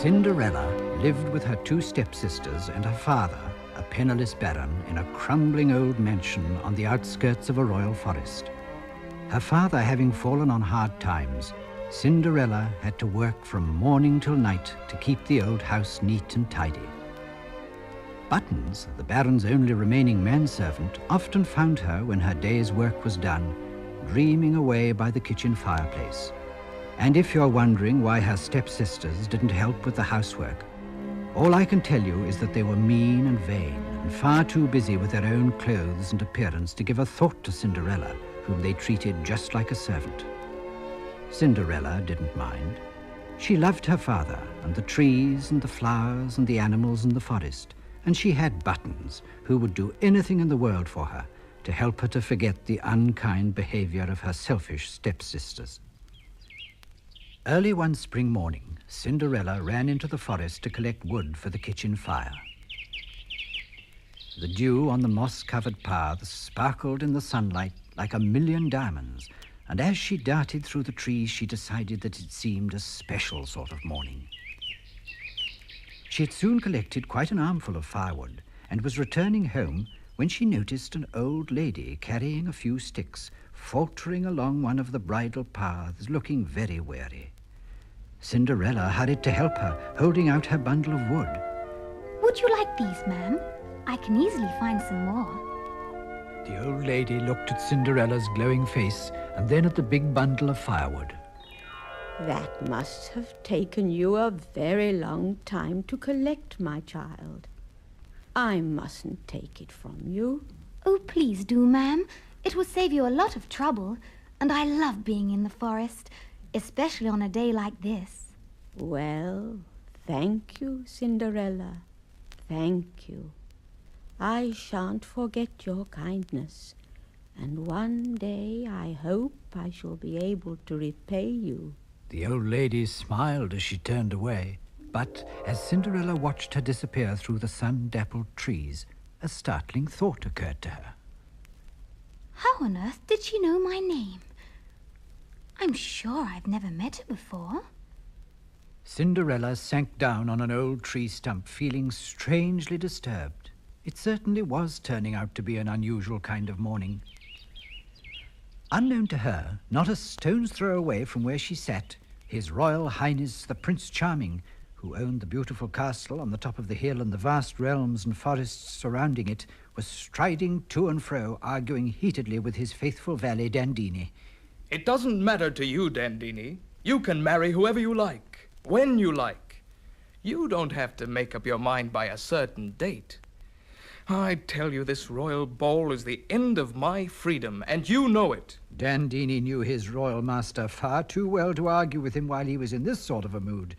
Cinderella lived with her two stepsisters and her father, a penniless baron, in a crumbling old mansion on the outskirts of a royal forest. Her father having fallen on hard times, Cinderella had to work from morning till night to keep the old house neat and tidy. Buttons, the baron's only remaining manservant, often found her when her day's work was done, dreaming away by the kitchen fireplace. And if you're wondering why her stepsisters didn't help with the housework, all I can tell you is that they were mean and vain and far too busy with their own clothes and appearance to give a thought to Cinderella, whom they treated just like a servant. Cinderella didn't mind. She loved her father and the trees and the flowers and the animals in the forest, and she had Buttons, who would do anything in the world for her to help her to forget the unkind behavior of her selfish stepsisters. Early one spring morning, Cinderella ran into the forest to collect wood for the kitchen fire. The dew on the moss-covered paths sparkled in the sunlight like a million diamonds, and as she darted through the trees, she decided that it seemed a special sort of morning. She had soon collected quite an armful of firewood and was returning home when she noticed an old lady carrying a few sticks, faltering along one of the bridle paths, looking very weary. Cinderella hurried to help her, holding out her bundle of wood. Would you like these, ma'am? I can easily find some more. The old lady looked at Cinderella's glowing face and then at the big bundle of firewood. That must have taken you a very long time to collect, my child. I mustn't take it from you. Oh, please do, ma'am. It will save you a lot of trouble, and I love being in the forest, especially on a day like this. Well, thank you, Cinderella. Thank you. I shan't forget your kindness, and one day I hope I shall be able to repay you. The old lady smiled as she turned away, but as Cinderella watched her disappear through the sun-dappled trees, a startling thought occurred to her. How on earth did she know my name? I'm sure I've never met her before. Cinderella sank down on an old tree stump, feeling strangely disturbed. It certainly was turning out to be an unusual kind of morning. Unknown to her, not a stone's throw away from where she sat, His Royal Highness the Prince Charming, who owned the beautiful castle on the top of the hill and the vast realms and forests surrounding it, was striding to and fro, arguing heatedly with his faithful valet Dandini. It doesn't matter to you, Dandini. You can marry whoever you like, when you like. You don't have to make up your mind by a certain date. I tell you, this royal ball is the end of my freedom, and you know it. Dandini knew his royal master far too well to argue with him while he was in this sort of a mood.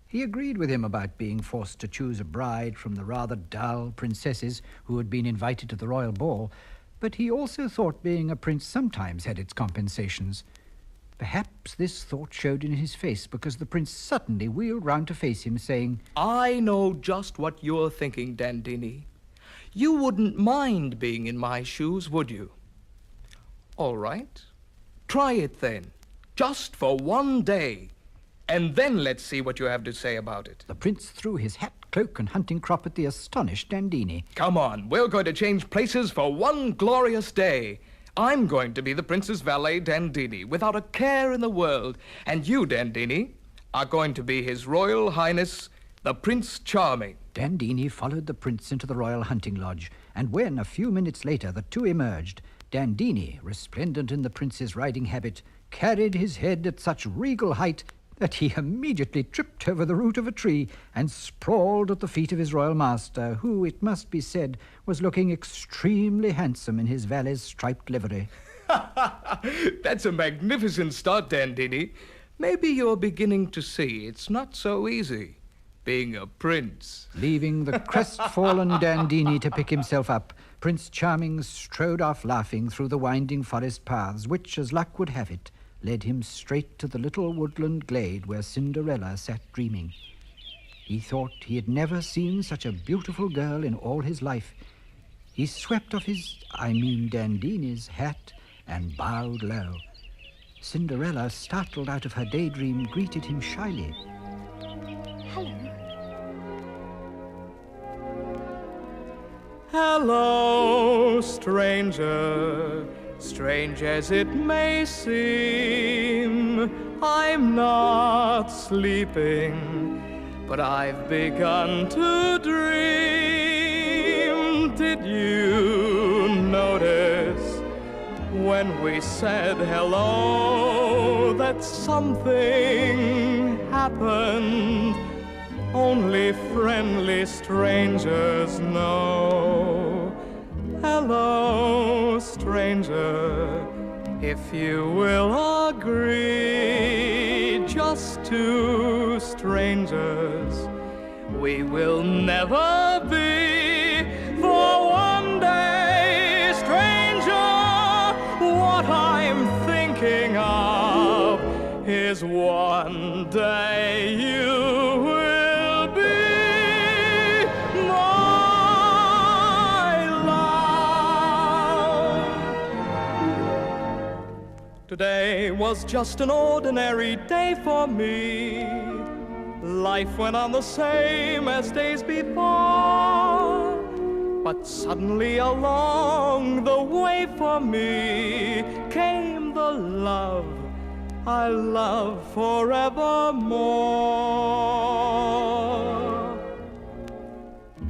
He agreed with him about being forced to choose a bride from the rather dull princesses who had been invited to the royal ball, but he also thought being a prince sometimes had its compensations. Perhaps this thought showed in his face, because the prince suddenly wheeled round to face him, saying, I know just what you're thinking, Dandini. You wouldn't mind being in my shoes, would you? All right. Try it then, just for one day, and then let's see what you have to say about it. The prince threw his hat, cloak, and hunting crop at the astonished Dandini. Come on, we're going to change places for one glorious day. I'm going to be the prince's valet, Dandini, without a care in the world, and you, Dandini, are going to be His Royal Highness, the Prince Charming. Dandini followed the prince into the royal hunting lodge, and when, a few minutes later, the two emerged, Dandini, resplendent in the prince's riding habit, carried his head at such regal height that he immediately tripped over the root of a tree and sprawled at the feet of his royal master, who, it must be said, was looking extremely handsome in his valet's striped livery. That's a magnificent start, Dandini. Maybe you're beginning to see it's not so easy being a prince. Leaving the crestfallen Dandini to pick himself up, Prince Charming strode off laughing through the winding forest paths, which, as luck would have it, led him straight to the little woodland glade where Cinderella sat dreaming. He thought he had never seen such a beautiful girl in all his life. He swept off Dandini's hat and bowed low. Cinderella, startled out of her daydream, greeted him shyly. Hello. Hello, stranger, strange as it may seem, I'm not sleeping, but I've begun to dream. Did you notice when we said hello that something happened only friendly strangers know? Hello, stranger, if you will agree, just two strangers we will never be. For one day, stranger, what I'm thinking of is one day you will be my love. Today was just an ordinary day for me. Life went on the same as days before, but suddenly along the way for me came the love I love forevermore.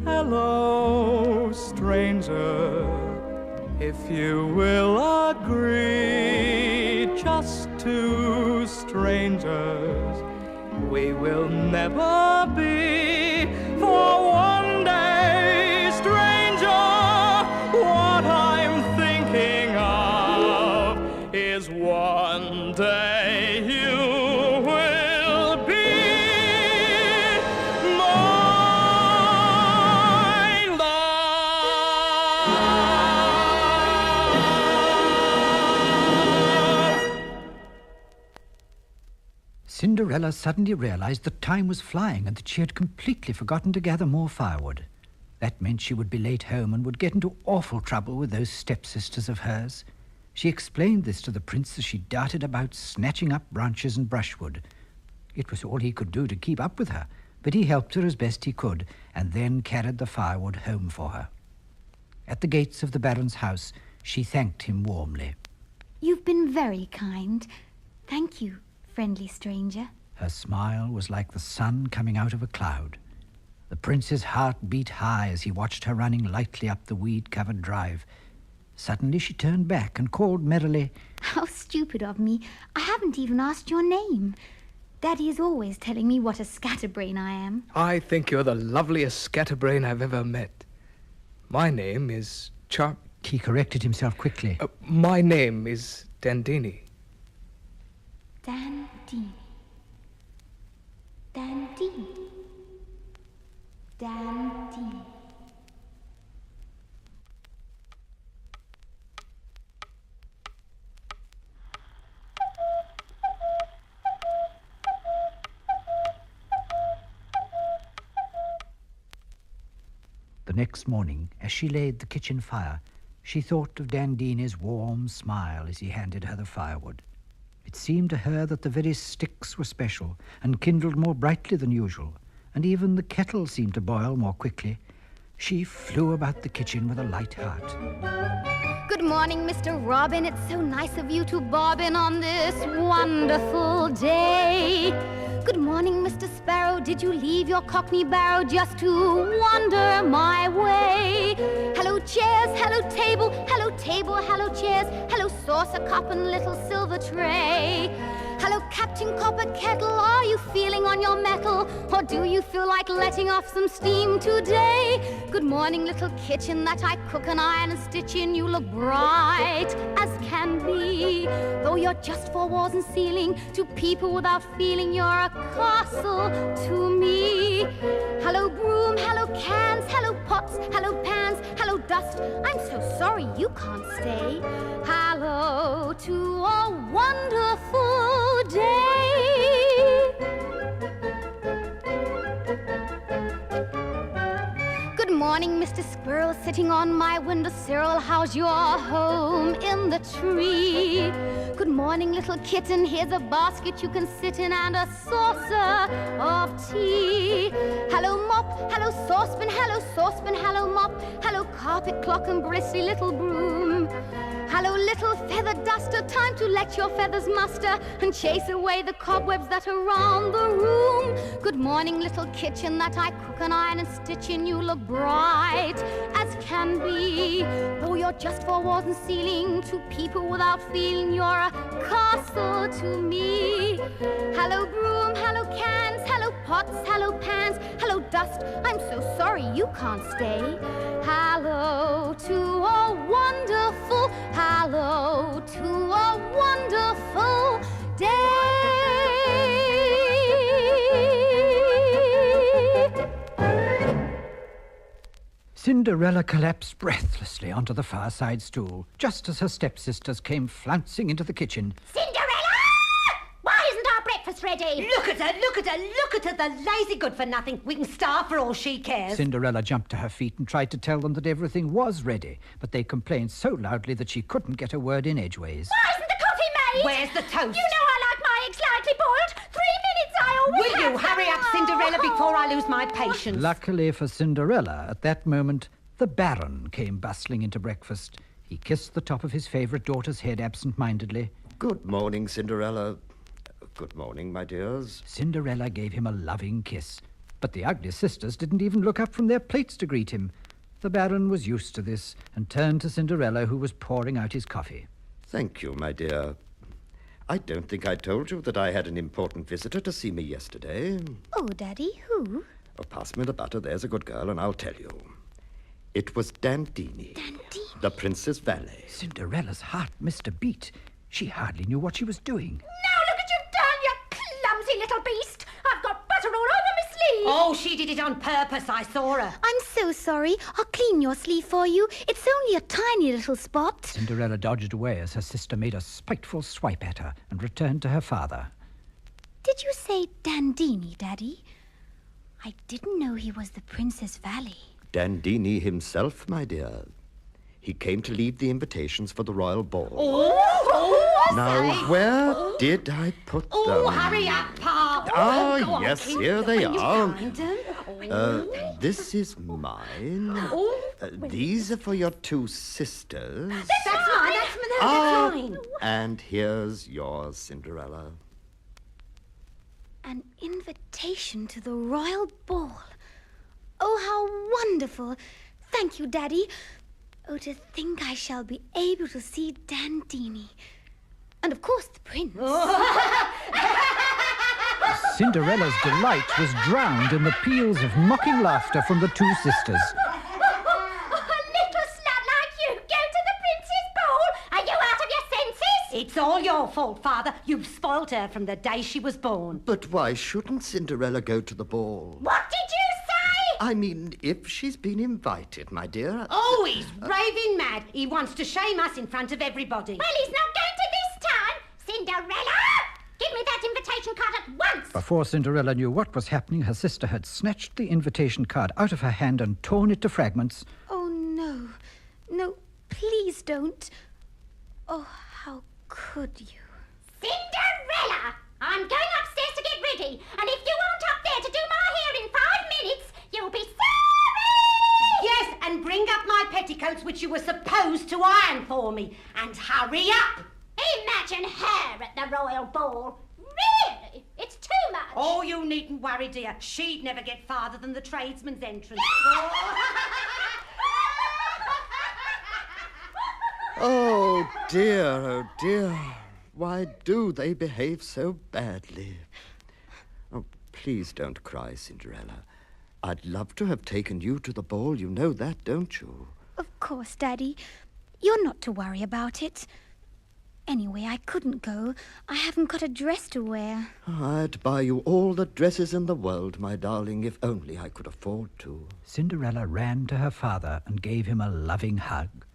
Hello, stranger, if you will agree, just two strangers we will never be. For one day, stranger, what I'm thinking of is one day you will be my love. Cinderella suddenly realized that time was flying and that she had completely forgotten to gather more firewood. That meant she would be late home and would get into awful trouble with those stepsisters of hers. She explained this to the prince as she darted about, snatching up branches and brushwood. It was all he could do to keep up with her, but he helped her as best he could, and then carried the firewood home for her. At the gates of the Baron's house, she thanked him warmly. You've been very kind. Thank you, friendly stranger. Her smile was like the sun coming out of a cloud. The prince's heart beat high as he watched her running lightly up the weed-covered drive. Suddenly she turned back and called merrily, How stupid of me. I haven't even asked your name. Daddy is always telling me what a scatterbrain I am. I think you're the loveliest scatterbrain I've ever met. My name is He corrected himself quickly. My name is Dandini. Dandini. Dandini. Dandini. The next morning, as she laid the kitchen fire, she thought of Dandini's warm smile as he handed her the firewood. It seemed to her that the very sticks were special and kindled more brightly than usual, and even the kettle seemed to boil more quickly. She flew about the kitchen with a light heart. Good morning, Mr. Robin. It's so nice of you to bob in on this wonderful day. Good morning, Mr. Sparrow. Did you leave your cockney barrow just to wander my way? Hello, chairs. Hello, table. Hello, table. Hello, chairs. Hello, saucer, cup, and little silver tray. Hello, Captain Copper Kettle, are you feeling on your mettle? Or do you feel like letting off some steam today? Good morning, little kitchen that I cook and iron and stitch in. You look bright as can be. Though you're just four walls and ceiling, to people without feeling you're a castle to me. Hello, broom, hello, cans, hello, pots, hello, pans, hello, dust. I'm so sorry you can't stay. Hello to a wonderful day. Good morning, Mr. Squirrel, sitting on my windowsill. How's your home in the tree? Good morning, little kitten. Here's a basket you can sit in and a saucer of tea. Hello, mop. Hello, saucepan. Hello, saucepan. Hello, mop. Hello, carpet clock and bristly little broom. Hello, little feather duster, time to let your feathers muster and chase away the cobwebs that are round the room. Good morning, little kitchen that I cook and iron and stitch in. You look bright as can be, though you're just four walls and ceiling to people without feeling. You're a castle to me. Hello, broom, hello, cans, hello, pots, hello, pans, hello, dust. I'm so sorry you can't stay. Hello to a wonderful, hello to a wonderful day. Cinderella collapsed breathlessly onto the fireside stool, just as her stepsisters came flouncing into the kitchen. Cinderella! Why isn't our breakfast ready? Look at her, look at her, look at her, the lazy good-for-nothing. We can starve for all she cares. Cinderella jumped to her feet and tried to tell them that everything was ready, but they complained so loudly that she couldn't get a word in edgeways. Why isn't the coffee made? Where's the toast? You know I like my eggs lightly boiled. 3 minutes I always Will you have hurry them. up, Cinderella, before I lose my patience? Luckily for Cinderella, at that moment, the Baron came bustling into breakfast. He kissed the top of his favourite daughter's head absent-mindedly. Good morning, Cinderella. Good morning, my dears. Cinderella gave him a loving kiss, but the ugly sisters didn't even look up from their plates to greet him. The Baron was used to this and turned to Cinderella, who was pouring out his coffee. Thank you, my dear. I don't think I told you that I had an important visitor to see me yesterday. Oh, Daddy, who? Oh, pass me the butter, there's a good girl, and I'll tell you. It was Dandini, the Princess Valet. Cinderella's heart missed a beat. She hardly knew what she was doing. Now look at you done, you clumsy little beast. I've got butter all over my sleeve. Oh, she did it on purpose, I saw her. I'm so sorry. I'll clean your sleeve for you. It's only a tiny little spot. Cinderella dodged away as her sister made a spiteful swipe at her and returned to her father. Did you say Dandini, Daddy? I didn't know he was the Princess Valet. Dandini himself, my dear. He came to leave the invitations for the royal ball. Now, where did I put them? Oh, hurry up, Pa. Ah, yes, here they are. Find 'em. This is mine. These are for your two sisters. That's mine, that's mine. And here's yours, Cinderella. An invitation to the royal ball. Oh, how wonderful. Thank you, Daddy. Oh, to think I shall be able to see Dandini. And, of course, the prince. Cinderella's delight was drowned in the peals of mocking laughter from the two sisters. A little slut like you go to the prince's ball? Are you out of your senses? It's all your fault, Father. You've spoilt her from the day she was born. But why shouldn't Cinderella go to the ball? What did you say? I mean, if she's been invited, my dear. Oh, he's raving mad. He wants to shame us in front of everybody. Well, he's not going to this time. Cinderella, give me that invitation card at once. Before Cinderella knew what was happening, her sister had snatched the invitation card out of her hand and torn it to fragments. Oh, no. No, please don't. Oh, how could you? Cinderella, I'm going upstairs to get ready. And if you aren't up there to do my hair in 5 minutes, you'll be sorry! Yes, and bring up my petticoats, which you were supposed to iron for me. And hurry up! Imagine her at the royal ball. Really? It's too much. Oh, you needn't worry, dear. She'd never get farther than the tradesman's entrance. Oh, dear, oh, dear. Why do they behave so badly? Oh, please don't cry, Cinderella. I'd love to have taken you to the ball. You know that, don't you? Of course, Daddy. You're not to worry about it. Anyway, I couldn't go. I haven't got a dress to wear. I'd buy you all the dresses in the world, my darling, if only I could afford to. Cinderella ran to her father and gave him a loving hug.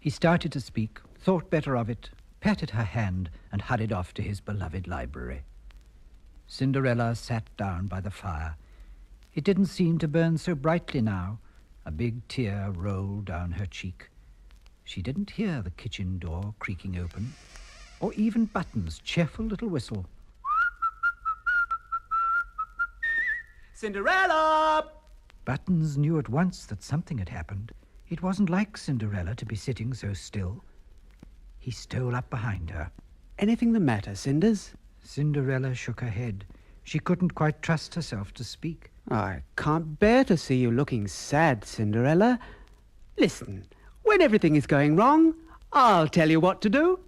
He started to speak, thought better of it, patted her hand, and hurried off to his beloved library. Cinderella sat down by the fire. It didn't seem to burn so brightly now. A big tear rolled down her cheek. She didn't hear the kitchen door creaking open, or even Button's cheerful little whistle. Cinderella! Buttons knew at once that something had happened. It wasn't like Cinderella to be sitting so still. He stole up behind her. Anything the matter, Cinders? Cinderella shook her head. She couldn't quite trust herself to speak. I can't bear to see you looking sad, Cinderella. Listen, when everything is going wrong, I'll tell you what to do.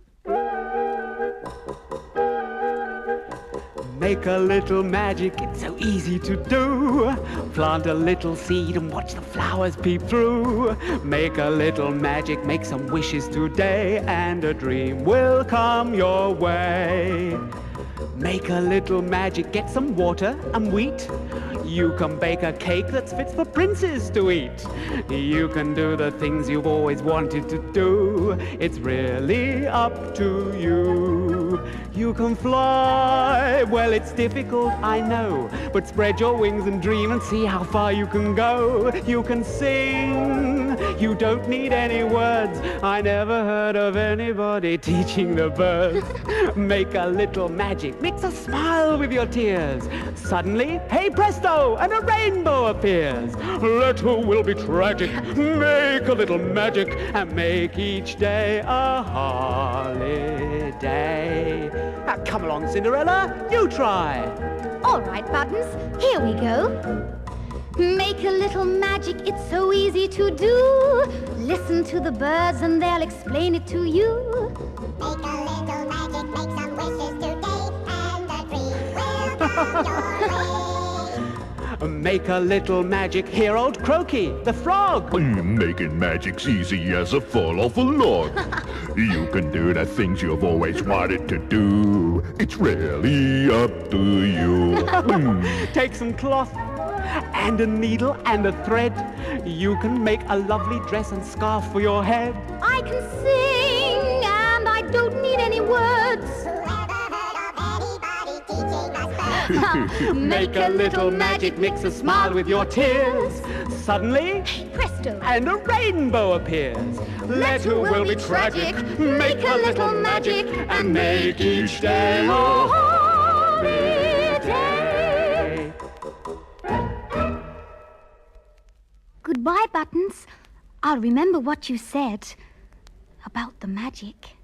Make a little magic, it's so easy to do. Plant a little seed and watch the flowers peep through. Make a little magic, make some wishes today, and a dream will come your way. Make a little magic, get some water and wheat. You can bake a cake that's fit for princes to eat. You can do the things you've always wanted to do. It's really up to you. You can fly, well it's difficult, I know, but spread your wings and dream and see how far you can go. You can sing, you don't need any words. I never heard of anybody teaching the birds. Make a little magic, mix a smile with your tears. Suddenly, hey presto, and a rainbow appears. Little will be tragic, make a little magic, and make each day a holiday. Now, come along, Cinderella, you try. All right, Buttons, here we go. Make a little magic, it's so easy to do. Listen to the birds and they'll explain it to you. Make a little magic, make some wishes today, and a dream will come your way. Make a little magic, hear old Croaky, the frog. Making magic's easy as a fall off a log. You can do the things you've always wanted to do. It's really up to you. Take some cloth and a needle and a thread. You can make a lovely dress and scarf for your head. I can sing and I don't need any words. Make a little magic, mix a smile with your tears. Suddenly, Presto, and a rainbow appears. Let who will be tragic, make a little magic, and make each day a holiday. Goodbye, Buttons. I'll remember what you said about the magic.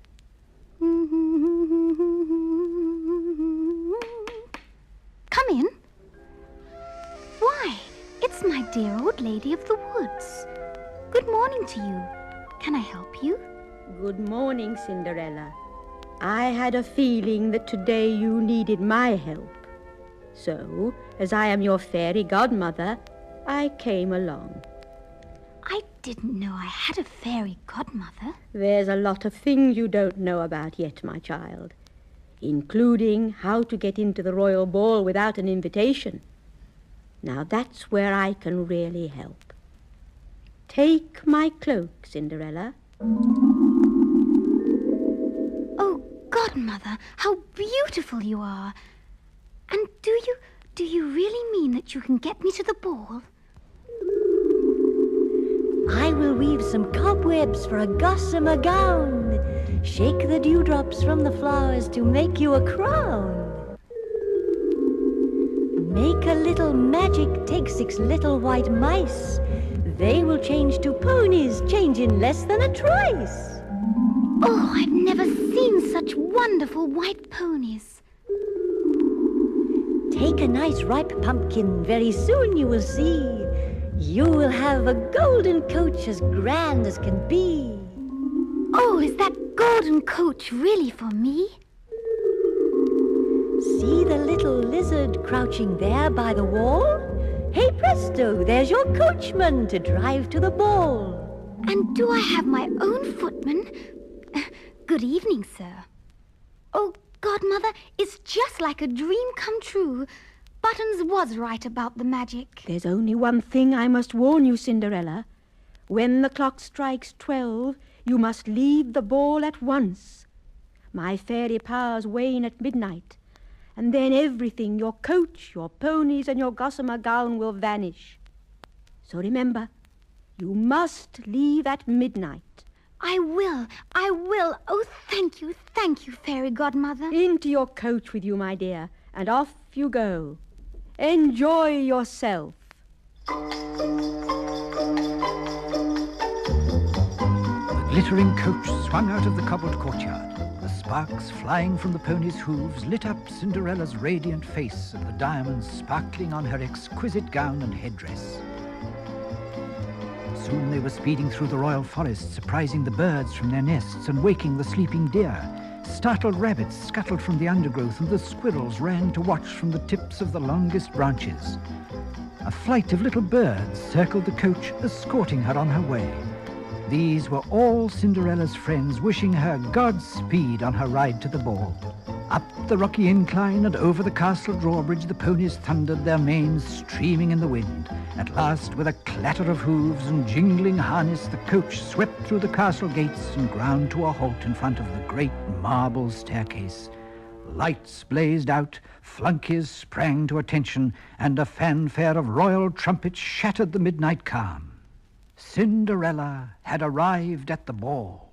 Come in. Why, it's my dear old lady of the woods. Good morning to you. Can I help you? Good morning, Cinderella. I had a feeling that today you needed my help. So, as I am your fairy godmother, I came along. I didn't know I had a fairy godmother. There's a lot of things you don't know about yet, my child, including how to get into the royal ball without an invitation. Now that's where I can really help. Take my cloak, Cinderella. Oh, godmother, how beautiful you are. And do you really mean that you can get me to the ball? I will weave some cobwebs for a gossamer gown. Shake the dewdrops from the flowers to make you a crown. Make a little magic, take 6 little white mice. They will change to ponies, change in less than a trice. Oh, I've never seen such wonderful white ponies. Take a nice ripe pumpkin, very soon you will see. You will have a golden coach as grand as can be. Oh, is that golden coach really for me? See the little lizard crouching there by the wall? Hey presto, there's your coachman to drive to the ball. And do I have my own footman? Good evening, sir. Oh, godmother, it's just like a dream come true. Buttons was right about the magic. There's only one thing I must warn you, Cinderella. When the clock strikes 12, you must leave the ball at once. My fairy powers wane at midnight, and then everything, your coach, your ponies, and your gossamer gown will vanish. So remember, you must leave at midnight. I will. Oh, thank you, fairy godmother. Into your coach with you, my dear, and off you go. Enjoy yourself. glittering coach swung out of the cobbled courtyard. The sparks flying from the pony's hooves lit up Cinderella's radiant face and the diamonds sparkling on her exquisite gown and headdress. Soon they were speeding through the royal forest, surprising the birds from their nests and waking the sleeping deer. Startled rabbits scuttled from the undergrowth, and the squirrels ran to watch from the tips of the longest branches. A flight of little birds circled the coach, escorting her on her way. These were all Cinderella's friends, wishing her Godspeed on her ride to the ball. Up the rocky incline and over the castle drawbridge the ponies thundered, their manes streaming in the wind. At last, with a clatter of hooves and jingling harness, the coach swept through the castle gates and ground to a halt in front of the great marble staircase. Lights blazed out, flunkies sprang to attention, and a fanfare of royal trumpets shattered the midnight calm. Cinderella had arrived at the ball.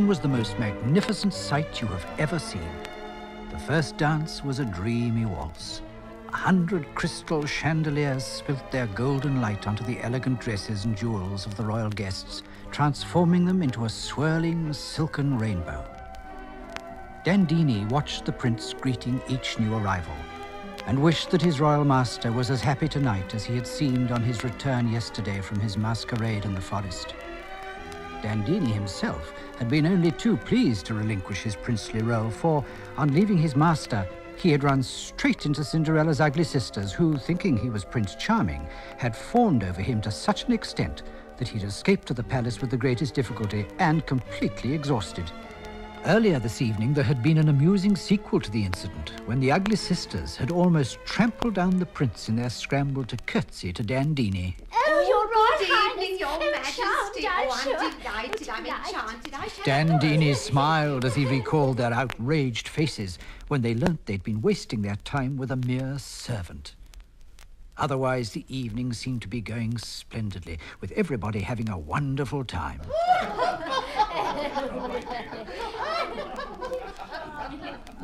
Was the most magnificent sight you have ever seen. The first dance was a dreamy waltz. 100 crystal chandeliers spilt their golden light onto the elegant dresses and jewels of the royal guests, transforming them into a swirling silken rainbow. Dandini watched the prince greeting each new arrival and wished that his royal master was as happy tonight as he had seemed on his return yesterday from his masquerade in the forest. Dandini himself had been only too pleased to relinquish his princely role, for, on leaving his master, he had run straight into Cinderella's ugly sisters, who, thinking he was Prince Charming, had fawned over him to such an extent that he'd escaped to the palace with the greatest difficulty and completely exhausted. Earlier this evening, there had been an amusing sequel to the incident, when the ugly sisters had almost trampled down the prince in their scramble to curtsy to Dandini. Good evening, Your Majesty. I'm delighted. I'm enchanted. Dandini smiled as he recalled their outraged faces when they learnt they'd been wasting their time with a mere servant. Otherwise, the evening seemed to be going splendidly, with everybody having a wonderful time.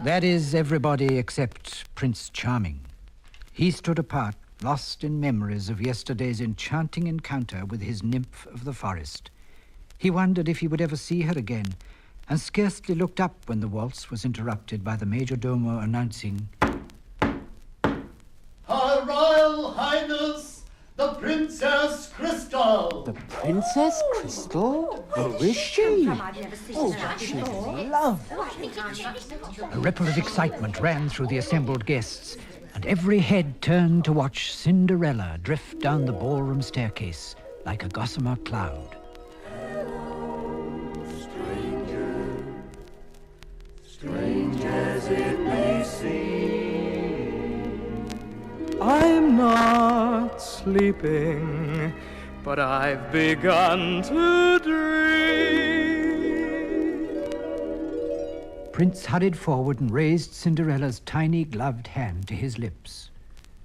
That is, everybody except Prince Charming. He stood apart, lost in memories of yesterday's enchanting encounter with his nymph of the forest. He wondered if he would ever see her again, and scarcely looked up when the waltz was interrupted by the major domo announcing, Her Royal Highness, the Princess Crystal! The Princess Crystal? Who is she? Oh, she's lovely. A ripple of excitement ran through the assembled guests, and every head turned to watch Cinderella drift down the ballroom staircase like a gossamer cloud. Strange as it may seem, I'm not sleeping, but I've begun to dream. Prince hurried forward and raised Cinderella's tiny gloved hand to his lips.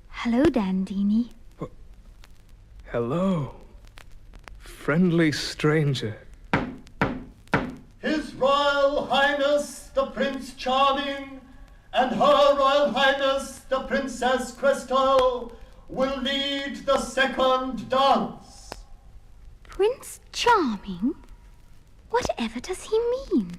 Hello, Dandini. Hello, friendly stranger. His Royal Highness, the Prince Charming, and Her Royal Highness, the Princess Crystal, will lead the second dance. Prince Charming? Whatever does he mean?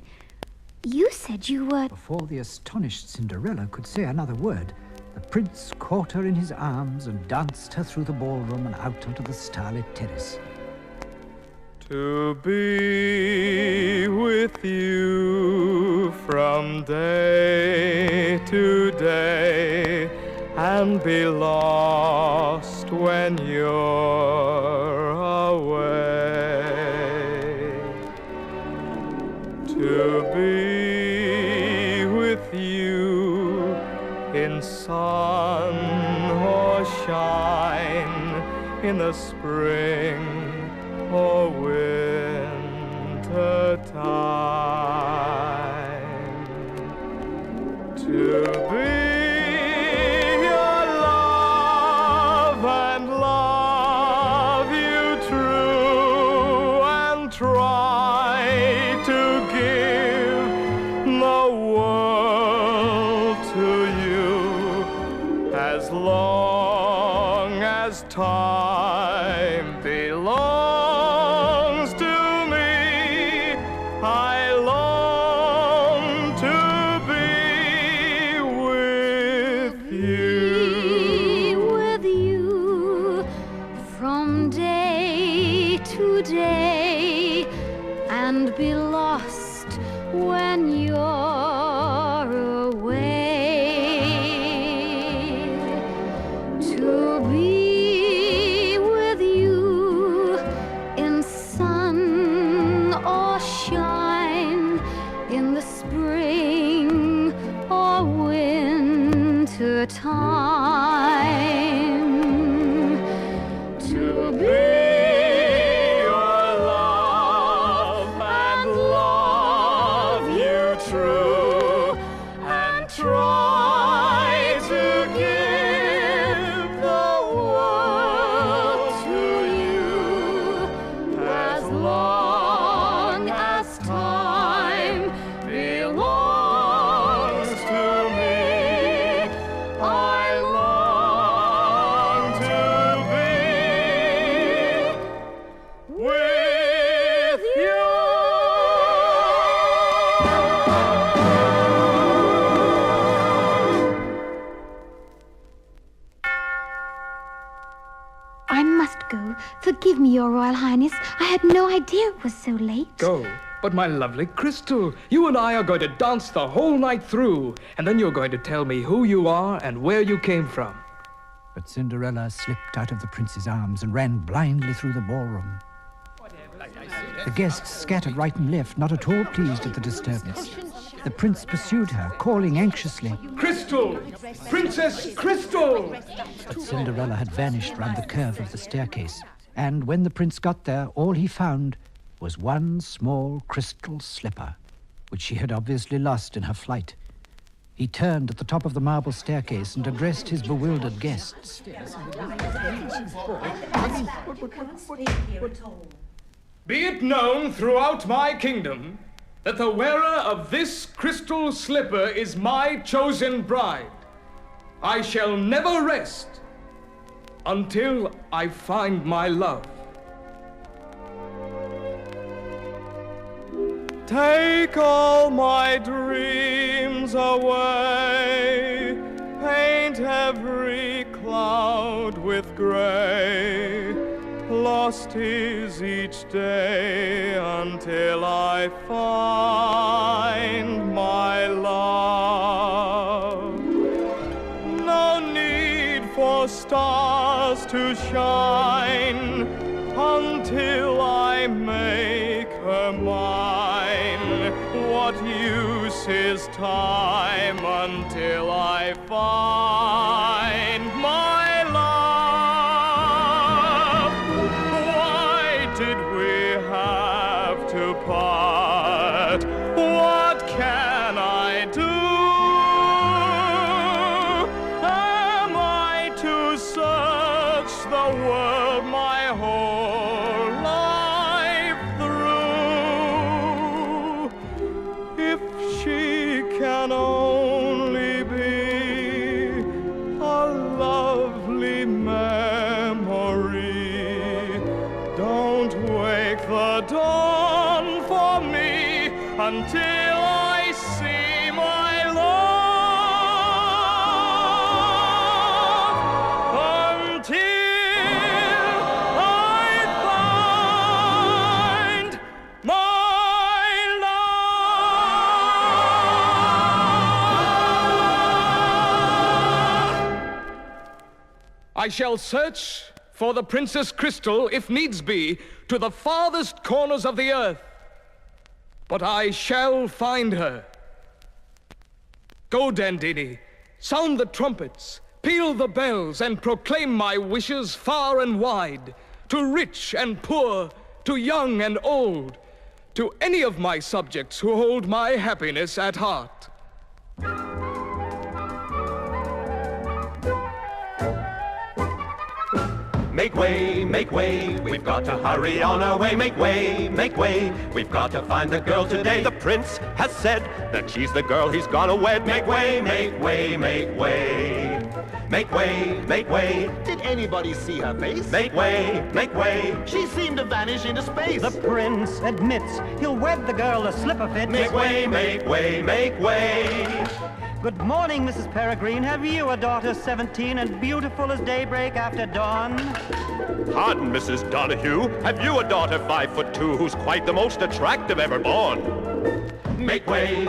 You said you were... Before the astonished Cinderella could say another word, the prince caught her in his arms and danced her through the ballroom and out onto the starlit terrace. To be with you from day to day and be lost when you're away. sun or shine in the spring or winter time. To be your love and love you true and try to give the world to you as long as time belongs to me. I long to be with you. With you from day to day and be lost when you're away. To be with you in sun or shine, in the spring or winter time. To be your love and love you true and try to give the world to you as long as time belongs to me. I long to be with you. I must go. Forgive me, Your Royal Highness. I had no idea it was so late. Go. But my lovely Crystal, you and I are going to dance the whole night through, and then you're going to tell me who you are and where you came from. But Cinderella slipped out of the prince's arms and ran blindly through the ballroom. The guests scattered right and left, not at all pleased at the disturbance. The prince pursued her, calling anxiously. Crystal! Princess Crystal! But Cinderella had vanished round the curve of the staircase, and when the prince got there, all he found was one small crystal slipper, which she had obviously lost in her flight. He turned at the top of the marble staircase and addressed his bewildered guests. Be it known throughout my kingdom that the wearer of this crystal slipper is my chosen bride. I shall never rest until I find my love. Take all my dreams away, paint every cloud with gray. Lost is each day until I find my love. No need for stars to shine until I make her mine. What use is time until I find my love? Why did we have to part? What can I do? Am I to search the world my whole life through? If she can only be a lovely memory, don't wake the dawn for me until I see my love, until I find my love. I shall search for the Princess Crystal, if needs be, to the farthest corners of the earth. But I shall find her. Go, Dandini. Sound the trumpets, peal the bells, and proclaim my wishes far and wide, to rich and poor, to young and old, to any of my subjects who hold my happiness at heart. Make way, we've got to hurry on our way. Make way, we've got to find the girl today. The prince has said that she's the girl he's gonna wed. Make way, make way, make way. Make way, make way. Did anybody see her face? Make way, make way. She seemed to vanish into space. The prince admits he'll wed the girl to slip a fit. Make way, make way, make way. Good morning, Mrs. Peregrine. Have you a daughter 17 and beautiful as daybreak after dawn? Pardon, Mrs. Donahue. Have you a daughter 5'2" who's quite the most attractive ever born? Make way,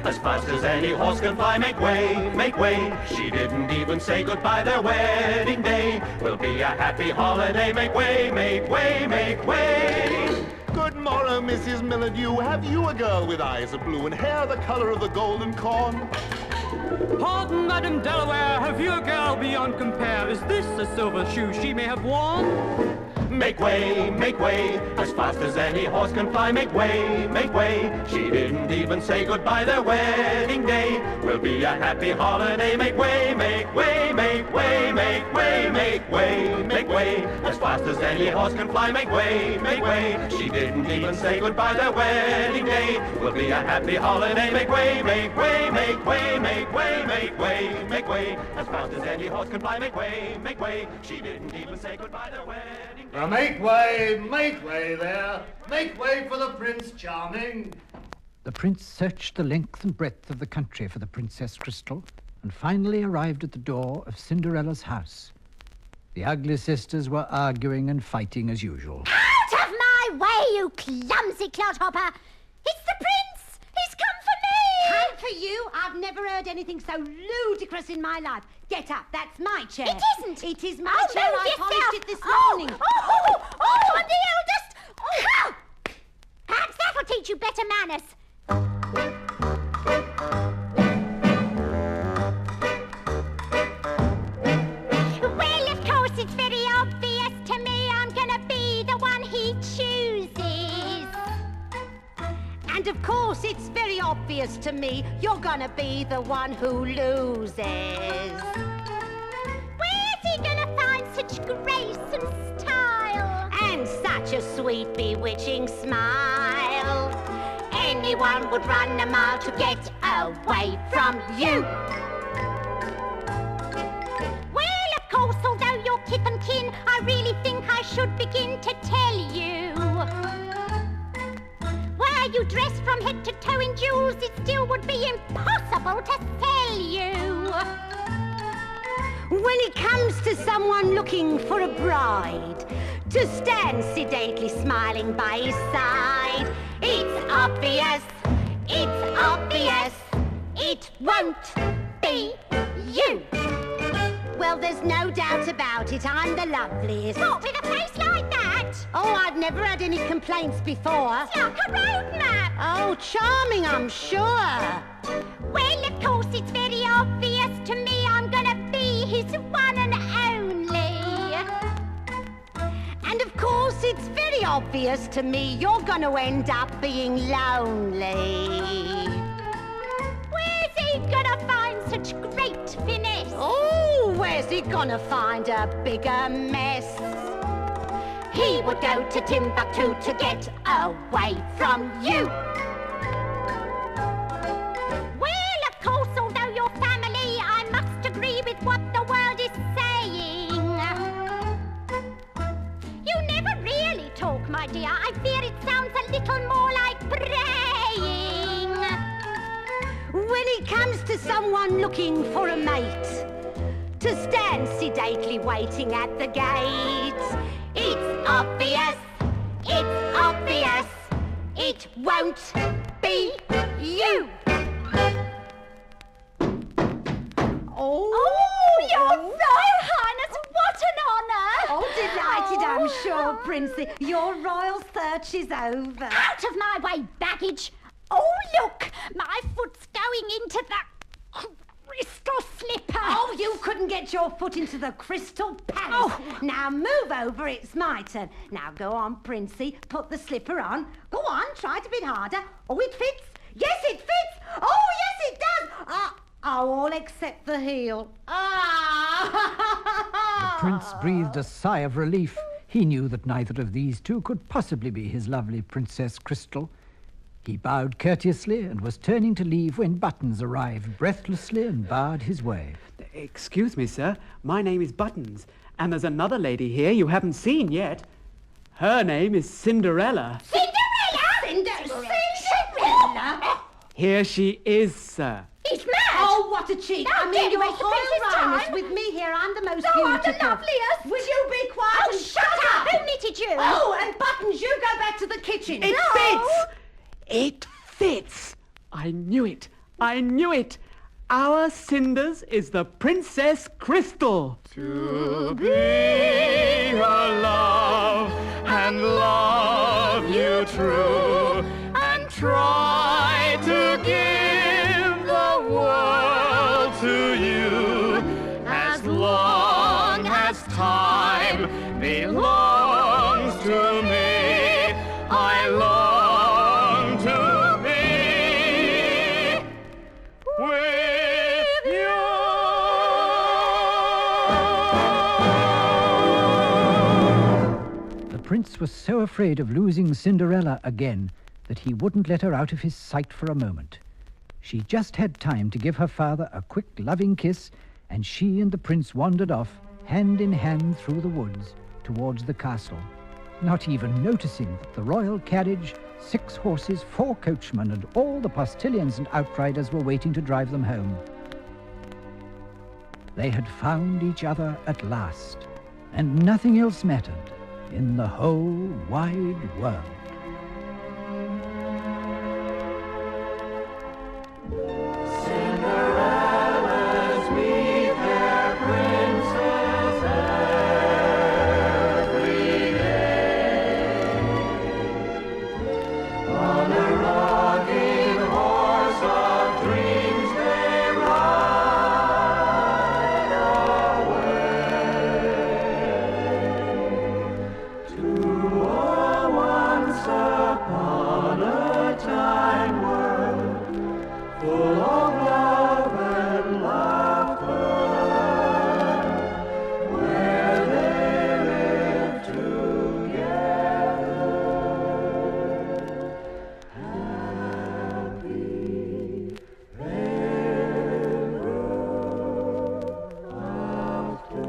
as fast as any horse can fly. Make way, she didn't even say goodbye. Their wedding day will be a happy holiday. Make way, make way, make way. Good morrow, Mrs. Millardew. Have you a girl with eyes of blue and hair the color of the golden corn? Pardon, Madam Delaware, have you a girl beyond compare? Is this a silver shoe she may have worn? Make way, as fast as any horse can fly. Make way, she didn't even say goodbye. Their wedding day will be a happy holiday. Make way, make way, make way, make way, make way, make way, as fast as any horse can fly. Make way, she didn't even say goodbye. Their wedding day will be a happy holiday. Make way, make way, make way, make way, make way, make way, as fast as any horse can fly. Make way, she didn't even say goodbye. Their wedding day. Now make way there. Make way for the Prince Charming. The prince searched the length and breadth of the country for the Princess Crystal and finally arrived at the door of Cinderella's house. The ugly sisters were arguing and fighting as usual. Out of my way, you clumsy clodhopper! It's the prince! He's come for me! Come for you? I've never heard anything so ludicrous in my life. Get up, that's my chair. It isn't! It is my chair. I polished it this morning. I'm the eldest! Oh. Perhaps that'll teach you better manners. Well, of course, it's very obvious to me I'm gonna be the one he chooses. And of course, it's very obvious to me you're gonna be the one who loses. Where's he gonna find such grace and style? And such a sweet, bewitching smile. Anyone would run a mile to get away from you. Well, of course, although you're kith and kin, I really think I should begin to tell you. Were you dressed from head to toe in jewels, it still would be impossible to sell you. When it comes to someone looking for a bride, to stand sedately smiling by his side, it's obvious, it won't be you. Well, there's no doubt about it, I'm the loveliest. Not with a face like that! Oh, I've never had any complaints before. It's like a road map! Oh, charming, I'm sure. Well, of course, it's very obvious to me I'm gonna be his one and only. And of course, it's very obvious to me you're gonna end up being lonely. Where's he gonna find such great finesse? Oh, where's he gonna find a bigger mess? He would go to Timbuktu to get away from you. Well, of course, although your family, I must agree with what the world is saying. You never really talk, my dear. I fear it sounds a little more like praying. When it comes to someone looking for a mate, to stand sedately waiting at the gate, it's obvious, it won't be you. Oh, Your Royal Highness, what an honour! Oh, delighted, I'm sure, Princey. Your royal search is over. Out of my way, baggage! Oh, look! My foot's going into the crystal slipper. Oh, you couldn't get your foot into the crystal palace. Oh. Now move over, it's my turn. Now go on, Princey, put the slipper on. Go on, try it a bit harder. Oh, it fits. Yes, it fits. Oh, yes, it does. All except the heel. The prince breathed a sigh of relief. He knew that neither of these two could possibly be his lovely Princess Crystal. He bowed courteously and was turning to leave when Buttons arrived breathlessly and barred his way. Excuse me, sir. My name is Buttons, and there's another lady here you haven't seen yet. Her name is Cinderella. Cinderella? Here she is, sir. He's mad! Oh, what a cheek! I mean, your Royal Highness with me here, I'm the most beautiful. I'm the loveliest! Will you be quiet and shut up? Who knitted you? Oh, and Buttons, you go back to the kitchen. It fits! It fits! I knew it! I knew it! Our Cinders is the Princess Crystal. To be her love and love you true and try to give the world to you as long as time belongs to me. I long to be with you. The prince was so afraid of losing Cinderella again that he wouldn't let her out of his sight for a moment. She just had time to give her father a quick, loving kiss, and she and the prince wandered off, hand in hand through the woods, towards the castle, not even noticing that the royal carriage, 6 horses, 4 coachmen, and all the postilions and outriders were waiting to drive them home. They had found each other at last, and nothing else mattered in the whole wide world. Cinderella's meet their princess every day. On a rocking horse of dreams they ride away to a once upon a time world full of love and laughter, where they live together, happy ever after.